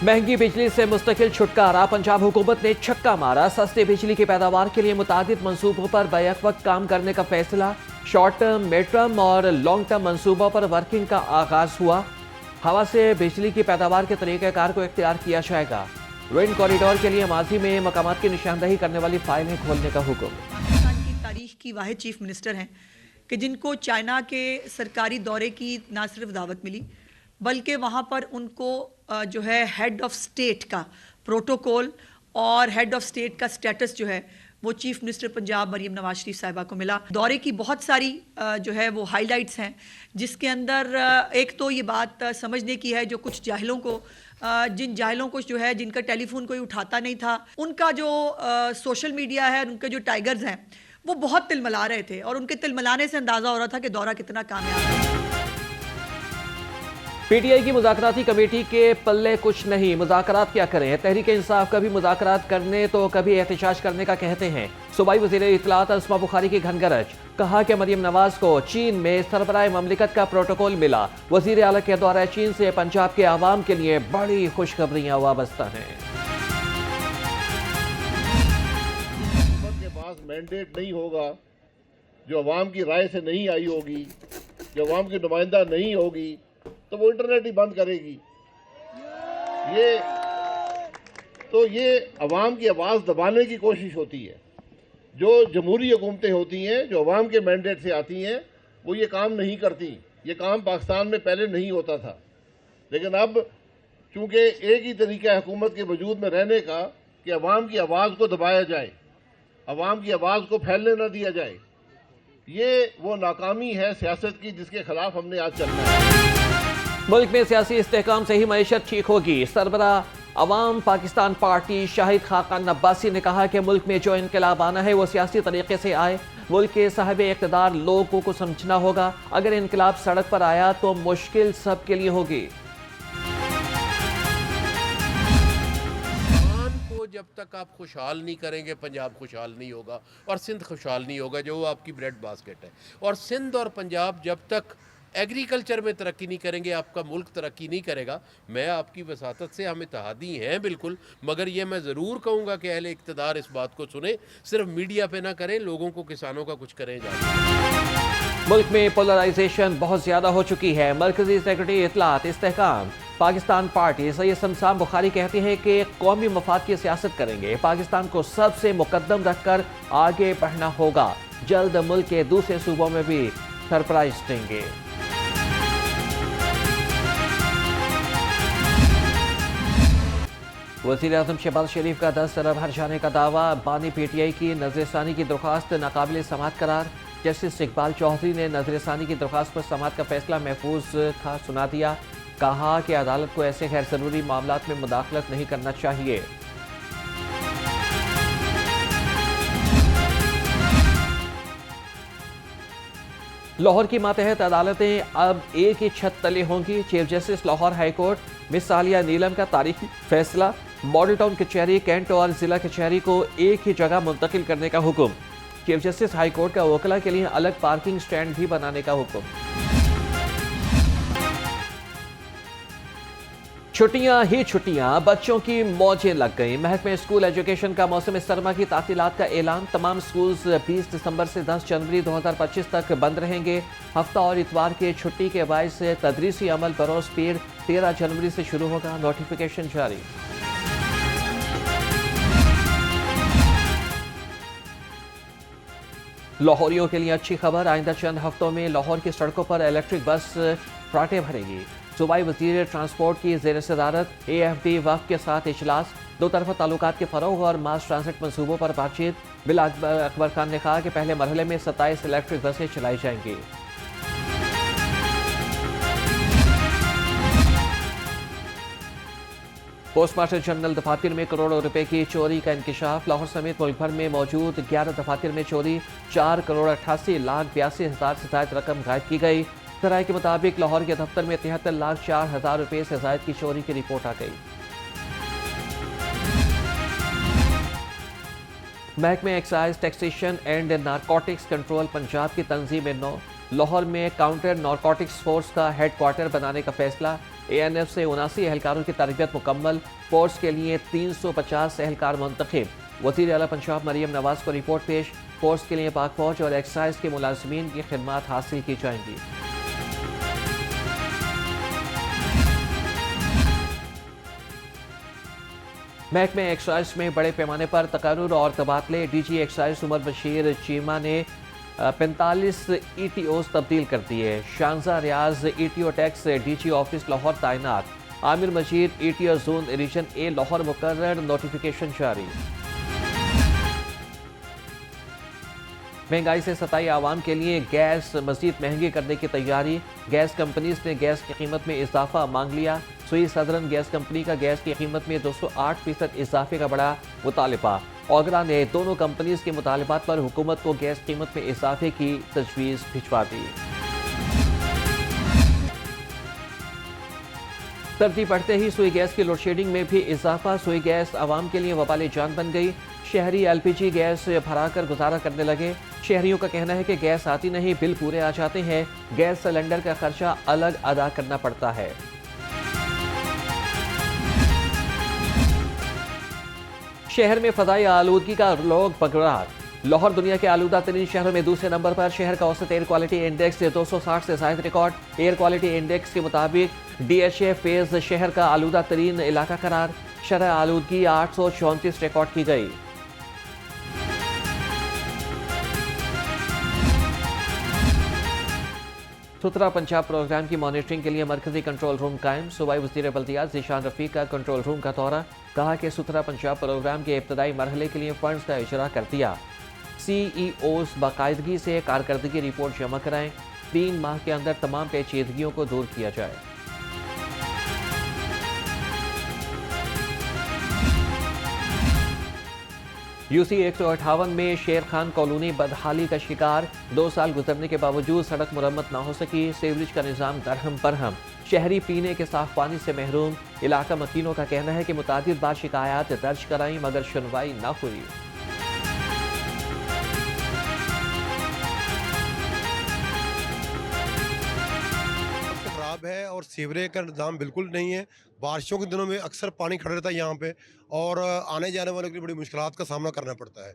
महंगी बिजली से मुस्तकिल छुटकारा, पंजाब हुकूमत ने छक्का मारा। सस्ते बिजली की पैदावार के लिए मुतादिद मंसूबों पर बैक वक्त काम करने का फैसला। शॉर्ट टर्म, मिड टर्म और लॉन्ग टर्म मंसूबों पर वर्किंग का आगाज हुआ। हवा से बिजली की पैदावार के तरीक़ेकार को इख्तियार किया जाएगा। विंड कॉरिडोर के लिए माजी में मकामात की निशानदही करने वाली फाइलें खोलने का हुक्म। पाकिस्तान की तारीख की वाहिद चीफ मिनिस्टर हैं कि जिनको चाइना के सरकारी दौरे की ना सिर्फ दावत मिली बल्कि वहाँ पर उनको जो है हेड ऑफ स्टेट का प्रोटोकॉल और हेड ऑफ स्टेट का स्टेटस जो है वो चीफ मिनिस्टर पंजाब मरीम नवाज शरीफ साहिबा को मिला। दौरे की बहुत सारी जो है वो हाइलाइट्स हैं, जिसके अंदर एक तो ये बात समझने की है जो कुछ जाहिलों को जिन जाहिलों को जो है जिनका टेलीफोन कोई उठाता नहीं था, उनका जो सोशल मीडिया है, उनके जो टाइगर्स हैं वो बहुत तिलमिला रहे थे और उनके तिलमिलाने से अंदाज़ा हो रहा था कि दौरा कितना कामयाब है। पीटीआई की मुज़ाकराती कमेटी के पल्ले कुछ नहीं, मुज़ाकरात क्या करें। तहरीक इंसाफ कभी मुज़ाकरात करने तो कभी एहतजाज करने का कहते हैं। सूबाई वज़ीर इत्तलात अस्मा बुखारी की घनगरज, कहा कि मरीम नवाज को चीन में सरबराह ममलिकत का प्रोटोकॉल मिला। वज़ीर आला के दौरा चीन से पंजाब के आवाम के लिए बड़ी खुशखबरियां वाबस्ता हैं। हुकूमत के पास मैंडेट नहीं होगा, जो अवाम की राय से नहीं आई होगी, जो अवाम की नुमाइंदा नहीं होगी, तो वो इंटरनेट ही बंद करेगी। ये अवाम की आवाज़ दबाने की कोशिश होती है। जो जमहूरी हुकूमतें होती हैं, जो अवाम के मैंडेट से आती हैं, वो ये काम नहीं करती। ये काम पाकिस्तान में पहले नहीं होता था, लेकिन अब चूँकि एक ही तरीका हुकूमत के वजूद में रहने का कि अवाम की आवाज़ को दबाया जाए, अवाम की आवाज़ को फैलने न दिया जाए, ये वो नाकामी है सियासत की जिसके खिलाफ हमने आज चलना है। मुल्क में सियासी इस्तेहकाम से ही मईशत ठीक होगी। सरबराह अवाम पाकिस्तान पार्टी शाहिद खाकान अब्बासी ने कहा कि मुल्क में जो इनकलाब आना है वो सियासी तरीके से आए। मुल्क के साहिब इक़्तिदार लोगों को समझना होगा। अगर इनकलाब सड़क पर आया तो मुश्किल सब के लिए होगी। जब तक आप खुशहाल नहीं करेंगे, पंजाब खुशहाल नहीं होगा और सिंध खुशहाल नहीं होगा, जो आपकी ब्रेड बास्केट है। और सिंध और पंजाब जब तक एग्रीकल्चर में तरक्की नहीं करेंगे, आपका मुल्क तरक्की नहीं करेगा। मैं आपकी वसातत से हम इत्तेहादी हैं बिल्कुल, मगर ये मैं ज़रूर कहूँगा कि अहले इक़्तिदार इस बात को सुने, सिर्फ मीडिया पे ना करें, लोगों को, किसानों का कुछ करें जाए। मुल्क में पोलराइजेशन बहुत ज़्यादा हो चुकी है। मरकजी सेक्रेटरी इत्तलात इस्तेहकाम पाकिस्तान पार्टी सैयद शमशान बुखारी कहते हैं कि कौमी मफाद की सियासत करेंगे। पाकिस्तान को सबसे मुकद्दम रखकर आगे बढ़ना होगा। जल्द मुल्क के दूसरे सूबों में भी सरप्राइज देंगे। वज़ीर आज़म शहबाज शरीफ का 10 अरब हर जाने का दावा। बानी पीटीआई की नज़रसानी की दरख्वास्त नाकाबिल समाअत करार। जस्टिस इकबाल चौधरी ने नज़रसानी की दरख्वास्त पर समाअत का फैसला महफूज था सुना दिया। कहा कि अदालत को ऐसे गैर ज़रूरी मामलात में मुदाखलत नहीं करना चाहिए। लाहौर की मातहत अदालतें अब एक ही छत तले होंगी। Chief justice Lahore high court Miss Saliya Neelam का तारीखी फैसला। मॉडल टाउन कचहरी, कैंट और जिला कचहरी को एक ही जगह मुंतकिल करने का हुक्म। चीफ जस्टिस हाई कोर्ट का वकला के लिए अलग पार्किंग स्टैंड भी बनाने का हुक्म। छुट्टियां ही छुट्टियां, बच्चों की मौजें लग गई। महकमे स्कूल एजुकेशन का मौसम सरमा की तातीलात का ऐलान। तमाम स्कूल्स 20 दिसंबर से 10 जनवरी 2025 तक बंद रहेंगे। हफ्ता और इतवार के छुट्टी के बायस तदरीसी अमल बरोज़ पीर 13 जनवरी से शुरू होगा। नोटिफिकेशन जारी। लाहौरियों के लिए अच्छी खबर। आइंदा चंद हफ्तों में लाहौर की सड़कों पर इलेक्ट्रिक बस फ्राटे भरेगी। सूबाई वज़ीर ट्रांसपोर्ट की ज़ेर सदारत AFD वफ़द के साथ इजलास। दो तरफ़ा ताल्लुकात के फ़रोग़ और मास ट्रांसिट मनसूबों पर बातचीत। बिला अकबर खान ने कहा कि पहले मरहले में 27 इलेक्ट्रिक बसें चलाई जाएंगी। पोस्ट मास्टर जनरल दफातर में करोड़ों रुपए की चोरी का इंकशाफ। लाहौर समेत मुल्क भर में मौजूद 11 दफातर में चोरी। 4,88,82,000 से ज़ायद रकम गायब की गई। सराय के मुताबिक लाहौर के दफ्तर में 73,04,000 रुपए से ज़ायद की चोरी की रिपोर्ट आ गई। महकमे excise, taxation and narcotics control Punjab की तंजीम 9 لاہور میں کاؤنٹر نارکوٹکس فورس کا ہیڈ کوارٹر بنانے کا فیصلہ، ANF سے 79 اہلکاروں کی تربیت مکمل، فورس کے لیے 350 اہلکار منتخب، وزیر اعلیٰ پنجاب مریم نواز کو رپورٹ پیش، فورس کے لیے پاک فوج اور ایکسائز کے ملازمین کی خدمات حاصل کی جائیں گی۔ محکمہ ایکسائز میں بڑے پیمانے پر تقرر اور تبادلے، DG ایکسائز عمر بشیر چیمہ نے 45 ETOs تبدیل کر دیے، Shanza Riaz ETO tax DG office Lahore تعینات، Amir Majeed ETO zone region A Lahore مقرر، نوٹیفیکیشن جاری۔ مہنگائی سے ستائی عوام کے لیے گیس مزید مہنگی کرنے کی تیاری، گیس کمپنیز نے گیس کی قیمت میں اضافہ مانگ لیا، سوئی سدرن گیس کمپنی کا گیس کی قیمت میں 208% اضافے کا بڑا مطالبہ، اوگرا نے دونوں کمپنیز کے مطالبات پر حکومت کو گیس قیمت میں اضافے کی تجویز بھجوا دی۔ سردی پڑتے ہی سوئی گیس کی لوڈ شیڈنگ میں بھی اضافہ، سوئی گیس عوام کے لیے وبال جان بن گئی، شہری LPG گیس بھرا کر گزارا کرنے لگے، شہریوں کا کہنا ہے کہ گیس آتی نہیں، بل پورے آ جاتے ہیں، گیس سلنڈر کا خرچہ الگ ادا کرنا پڑتا ہے۔ شہر میں فضائی آلودگی کا لوگ برقرار، لاہور دنیا کے آلودہ ترین شہروں میں دوسرے نمبر پر، شہر کا اوسط ایئر کوالٹی انڈیکس 260 سے زائد ریکارڈ، ایئر کوالٹی انڈیکس کے مطابق DHA فیز شہر کا آلودہ ترین علاقہ قرار، شرح آلودگی 834 ریکارڈ کی گئی۔ ستھرا پنجاب پروگرام کی مانیٹرنگ کے لیے مرکزی کنٹرول روم قائم، صوبائی وزیر بلدیات ذیشان رفیق کا کنٹرول روم کا دورہ، کہا کہ ستھرا پنجاب پروگرام کے ابتدائی مرحلے کے لیے فنڈز کا اجرا کر دیا، CEOs باقاعدگی سے کارکردگی رپورٹ جمع کرائیں، 3 ماہ کے اندر تمام پیچیدگیوں کو دور کیا جائے۔ UC 158 میں شیر خان کالونی بدحالی کا شکار، 2 سال گزرنے کے باوجود سڑک مرمت نہ ہو سکی، سیوریج کا نظام درہم برہم، شہری پینے کے صاف پانی سے محروم، علاقہ مکینوں کا کہنا ہے کہ متعدد بار شکایات درج کرائیں مگر سنوائی نہ ہوئی۔ خراب ہے اور سیوریج کا نظام بالکل نہیں ہے، بارشوں کے دنوں میں اکثر پانی کھڑا رہتا ہے یہاں پہ اور آنے جانے والوں کے لیے بڑی مشکلات کا سامنا کرنا پڑتا ہے۔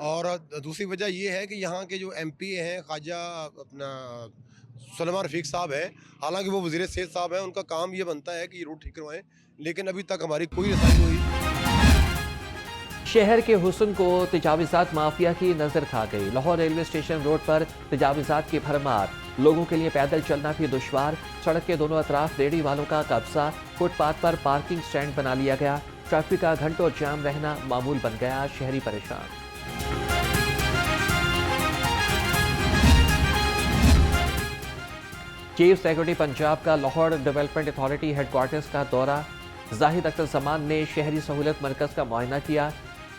اور دوسری وجہ یہ ہے کہ یہاں کے جو MP ہیں خواجہ اپنا سلیمان رفیق صاحب ہیں، حالانکہ وہ وزیر صحت صاحب ہیں، ان کا کام یہ بنتا ہے کہ یہ روڈ ٹھیک کروائیں، لیکن ابھی تک ہماری کوئی رسائی نہیں ہوئی۔ شہر کے حسن کو تجاوزات مافیا کی نظر کھا گئی، لاہور ریلوے اسٹیشن روڈ پر تجاوزات کی بھرمار، لوگوں کے لیے پیدل چلنا بھی دشوار، سڑک کے دونوں اطراف ریڑھی والوں کا قبضہ، فٹ پاتھ پر پارکنگ سٹینڈ بنا لیا گیا، ٹریفک کا گھنٹوں جام رہنا معمول بن گیا، شہری پریشان۔ چیف سیکرٹری پنجاب کا Lahore development authority headquarters کا دورہ، زاہد اختر زمان نے شہری سہولت مرکز کا معائنہ کیا،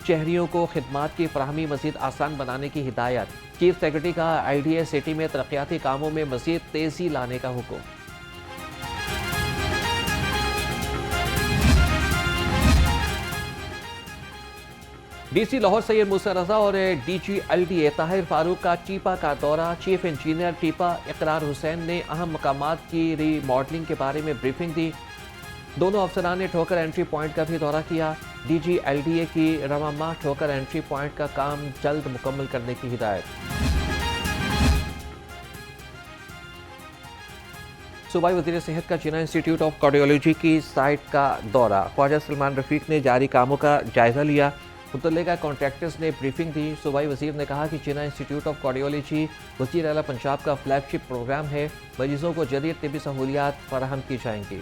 شہریوں کو خدمات کی فراہمی مزید آسان بنانے کی ہدایت، چیف سیکرٹری کا IDA سٹی میں ترقیاتی کاموں میں مزید تیزی لانے کا حکم۔ DC لاہور سید موسیٰ رضا اور DG LDA طاہر فاروق کا ٹیپا کا دورہ، چیف انجینئر ٹیپا اقرار حسین نے اہم مقامات کی ری ماڈلنگ کے بارے میں بریفنگ دی، دونوں افسران نے ٹھوکر انٹری پوائنٹ کا بھی دورہ کیا، DG LDA کی رواں ماہ ٹھوکر انٹری پوائنٹ کا کام جلد مکمل کرنے کی ہدایت۔ صوبائی وزیر صحت کا جناح انسٹیٹیوٹ آف کارڈیولوجی کی سائٹ کا دورہ، خواجہ سلمان رفیق نے جاری کاموں کا جائزہ لیا، متعلقہ کانٹریکٹرز نے بریفنگ دی، صوبائی وزیر نے کہا کہ جناح انسٹیٹیوٹ آف کارڈیولوجی وزیر اعلیٰ پنجاب کا فلیگ شپ پروگرام ہے، مریضوں کو جدید طبی سہولیات فراہم کی جائیں گی۔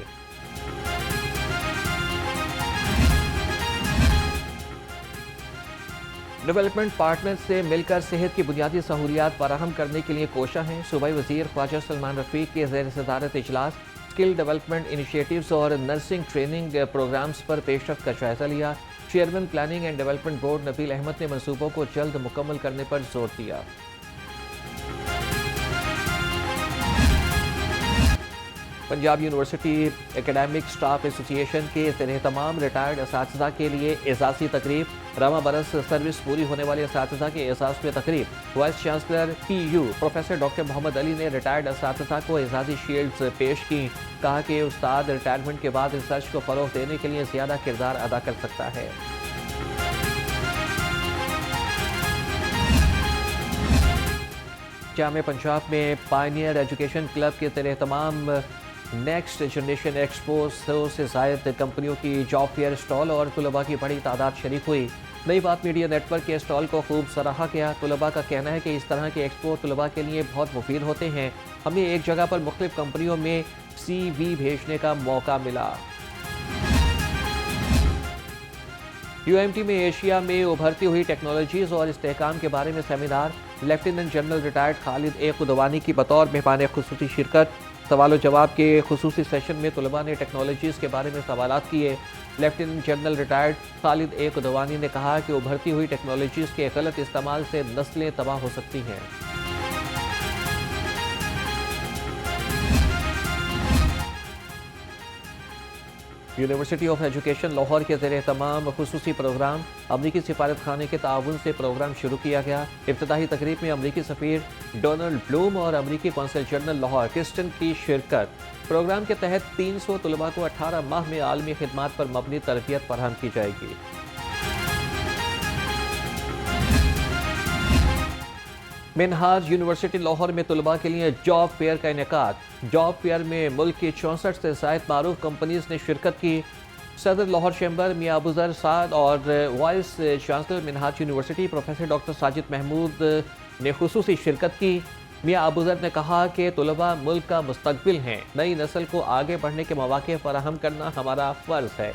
ڈیولپمنٹ پارٹنر سے مل کر صحت کی بنیادی سہولیات فراہم کرنے کے لیے کوشاں ہیں، صوبائی وزیر خواجہ سلمان رفیق کے زیر صدارت اجلاس، اسکل ڈیولپمنٹ انیشیٹیوز اور نرسنگ ٹریننگ پروگرامز پر پیش رفت کا جائزہ لیا، chairman planning and development board Nabeel Ahmed نے منصوبوں کو جلد مکمل کرنے پر زور دیا۔ Punjab university academic staff association के ज़ेर तमाम रिटायर्ड असातिज़ा के लिए एजाज़ी तकरीब, रवां बरस सर्विस पूरी होने वाले असातिज़ा के एजाज़ में तकरीब। Vice chancellor PU professor doctor Mohammad Ali ने रिटायर्ड असातिज़ा को एजाज़ी शील्ड्स पेश की। कहा कि उस्ताद रिटायरमेंट के बाद रिसर्च को फ़रोग़ देने के लिए ज़्यादा किरदार अदा कर सकता है। जामे पंजाब में पायनियर एजुकेशन क्लब के ज़ेर तमाम नेक्स्ट जनरेशन एक्सपो 100 से ज़ायद कंपनियों की जॉब फेयर स्टॉल और तुलबा की बड़ी तादाद शरीक हुई। नई बात मीडिया नेटवर्क के स्टॉल को खूब सराहा गया। तुलबा का कहना है कि इस तरह के एक्सपो तुलबा के लिए बहुत मुफीद होते हैं। हमें एक जगह पर मुख्तलिफ कंपनियों में CV भेजने का मौका मिला। UMT में एशिया में उभरती हुई टेक्नोलॉजीज़ और इस्तेहकाम के बारे में seminar. Lieutenant general retired Khalid A Khudwani की बतौर मेहमान खुसूसी शिरकत। सवाल जवाब के खुसूसी सेशन में तुलबा ने टेक्नोलॉजीज़ के बारे में सवालात किए। Lieutenant general retired Khalid A खुदवानी ने कहा कि उभरती हुई टेक्नोलॉजीज़ के गलत इस्तेमाल से नस्लें तबाह हो सकती हैं। यूनिवर्सिटी ऑफ एजुकेशन लाहौर के ज़ेर तमाम खुसूसी प्रोग्राम अमरीकी सिफारत खाने के ताउन से प्रोग्राम शुरू किया गया। इब्तिदाई तकरीब में अमरीकी सफ़ीर डोनाल्ड ब्लूम और अमरीकी कौंसल जनरल लाहौर क्रिस्टन की शिरकत। प्रोग्राम के तहत 300 तुलबा को 18 माह में आलमी खिदमात पर मबनी तरबियत फराहम की जाएगी। मिनहाज यूनिवर्सिटी लाहौर में तुलबा के लिए जॉब फेयर का इनेकाद। जॉब फेयर में मुल्क की 64 से ज़ायद मारूफ कंपनीज ने शिरकत की। सदर लाहौर चैम्बर मियां अबूजर साद और vice chancellor Minhaj university professor doctor Sajid Mahmood ने खुसूसी शिरकत की। मियां अबूजर ने कहा कि तुलबा मुल्क का मुस्तकबिल हैं। नई नस्ल को आगे बढ़ने के मौके फराहम करना हमारा फ़र्ज़ है।